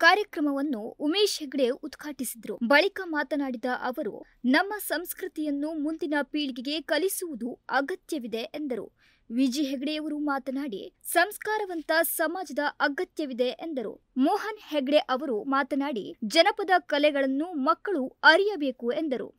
ಕಾರ್ಯಕ್ರಮವನ್ನು ಉಮೇಶ್ ಹೆಗ್ಡೆ ಉದ್ಘಾಟಿಸಿದರು. ಬಳಿಕ ಮಾತನಾಡಿದ ಅವರು, ನಮ್ಮ ಸಂಸ್ಕೃತಿಯನ್ನು ಮುಂದಿನ ಪೀಳಿಗೆಗೆ ಕಲಿಸುವುದು ಅಗತ್ಯವಿದೆ ಎಂದರು. ವಿಜಿ ಹೆಗ್ಡೆಯವರು ಮಾತನಾಡಿ, ಸಂಸ್ಕಾರವಂತ ಸಮಾಜದ ಅಗತ್ಯವಿದೆ ಎಂದರು. ಮೋಹನ್ ಹೆಗ್ಡೆ ಅವರು ಮಾತನಾಡಿ, ಜನಪದ ಕಲೆಗಳನ್ನು ಮಕ್ಕಳು ಅರಿಯಬೇಕು ಎಂದರು.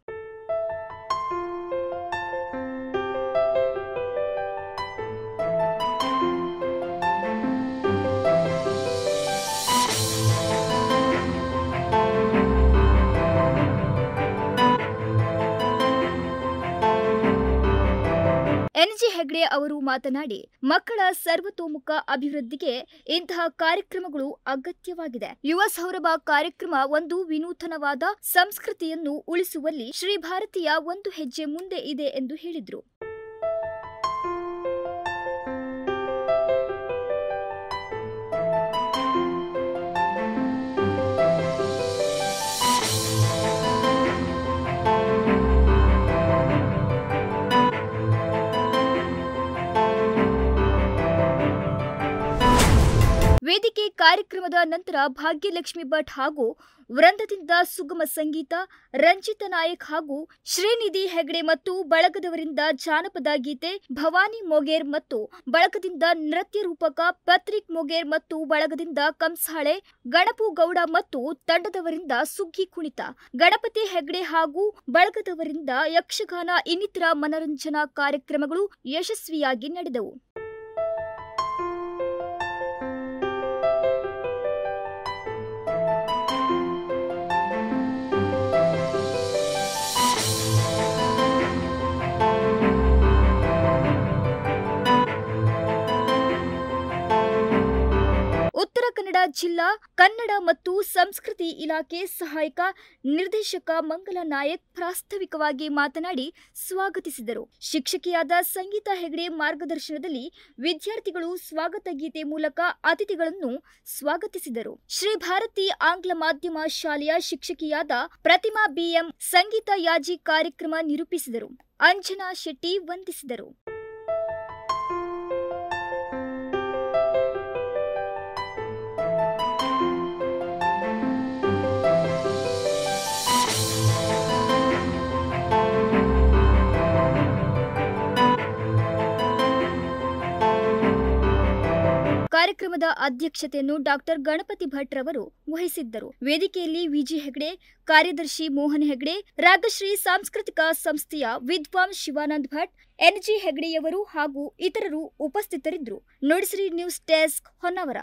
ಎನ್ಜಿ ಹೆಗ್ಡೆ ಅವರು ಮಾತನಾಡಿ, ಮಕ್ಕಳ ಸರ್ವತೋಮುಖ ಅಭಿವೃದ್ಧಿಗೆ ಇಂತಹ ಕಾರ್ಯಕ್ರಮಗಳು ಅಗತ್ಯವಾಗಿದೆ. ಯುವ ಸೌರಭ ಕಾರ್ಯಕ್ರಮ ಒಂದು ವಿನೂತನವಾದ ಸಂಸ್ಕೃತಿಯನ್ನು ಉಳಿಸುವಲ್ಲಿ ಶ್ರೀ ಭಾರತೀಯ ಒಂದು ಹೆಜ್ಜೆ ಮುಂದೆ ಇದೆ ಎಂದು ಹೇಳಿದರು. ವೇದಿಕೆ ಕಾರ್ಯಕ್ರಮದ ನಂತರ ಭಾಗ್ಯಲಕ್ಷ್ಮಿ ಭಟ್ ಹಾಗೂ ವೃಂದದಿಂದ ಸುಗಮ ಸಂಗೀತ, ರಂಜಿತ ನಾಯಕ್ ಹಾಗೂ ಶ್ರೀನಿಧಿ ಹೆಗ್ಡೆ ಮತ್ತು ಬಳಗದವರಿಂದ ಜಾನಪದ ಗೀತೆ, ಭವಾನಿ ಮೊಗೇರ್ ಮತ್ತು ಬಳಗದಿಂದ ನೃತ್ಯ ರೂಪಕ, ಪತ್ರಿಕ್ ಮೊಗೇರ್ ಮತ್ತು ಬಳಗದಿಂದ ಕಂಸಾಳೆ, ಗಣಪು ಗೌಡ ಮತ್ತು ತಂಡದವರಿಂದ ಸುಗ್ಗಿ ಕುಣಿತ, ಗಣಪತಿ ಹೆಗ್ಡೆ ಹಾಗೂ ಬಳಗದವರಿಂದ ಯಕ್ಷಗಾನ ಇನ್ನಿತರ ಮನರಂಜನಾ ಕಾರ್ಯಕ್ರಮಗಳು ಯಶಸ್ವಿಯಾಗಿ ನಡೆದವು. ಉತ್ತರ ಕನ್ನಡ ಜಿಲ್ಲಾ ಕನ್ನಡ ಮತ್ತು ಸಂಸ್ಕೃತಿ ಇಲಾಖೆ ಸಹಾಯಕ ನಿರ್ದೇಶಕ ಮಂಗಲ ನಾಯಕ್ ಪ್ರಾಸ್ತಾವಿಕವಾಗಿ ಮಾತನಾಡಿ ಸ್ವಾಗತಿಸಿದರು. ಶಿಕ್ಷಕಿಯಾದ ಸಂಗೀತಾ ಹೆಗ್ಡೆ ಮಾರ್ಗದರ್ಶನದಲ್ಲಿ ವಿದ್ಯಾರ್ಥಿಗಳು ಸ್ವಾಗತ ಗೀತೆ ಮೂಲಕ ಅತಿಥಿಗಳನ್ನು ಸ್ವಾಗತಿಸಿದರು. ಶ್ರೀ ಭಾರತಿ ಆಂಗ್ಲ ಮಾಧ್ಯಮ ಶಾಲೆಯ ಶಿಕ್ಷಕಿಯಾದ ಪ್ರತಿಮಾ ಬಿಎಂ ಸಂಗೀತ ಯಾಜಿ ಕಾರ್ಯಕ್ರಮ ನಿರೂಪಿಸಿದರು. ಅಂಜನಾ ಶೆಟ್ಟಿ ವಂದಿಸಿದರು. ಕಾರ್ಯಕ್ರಮದ ಅಧ್ಯಕ್ಷತೆಯನ್ನು ಡಾಕ್ಟರ್ ಗಣಪತಿ ಭಟ್ ರವರು ವಹಿಸಿದ್ದರು. ವೇದಿಕೆಯಲ್ಲಿ ವಿಜಿ ಹೆಗ್ಡೆ, ಕಾರ್ಯದರ್ಶಿ ಮೋಹನ್ ಹೆಗ್ಡೆ, ರಾಗಶ್ರೀ ಸಾಂಸ್ಕೃತಿಕ ಸಂಸ್ಥೆಯ ವಿದ್ವಾಂಸ್ ಶಿವಾನಂದ್ ಭಟ್, ಎನ್ಜಿ ಹೆಗ್ಡೆಯವರು ಹಾಗೂ ಇತರರು ಉಪಸ್ಥಿತರಿದ್ದರು. Nudisiri news desk, Honnavar.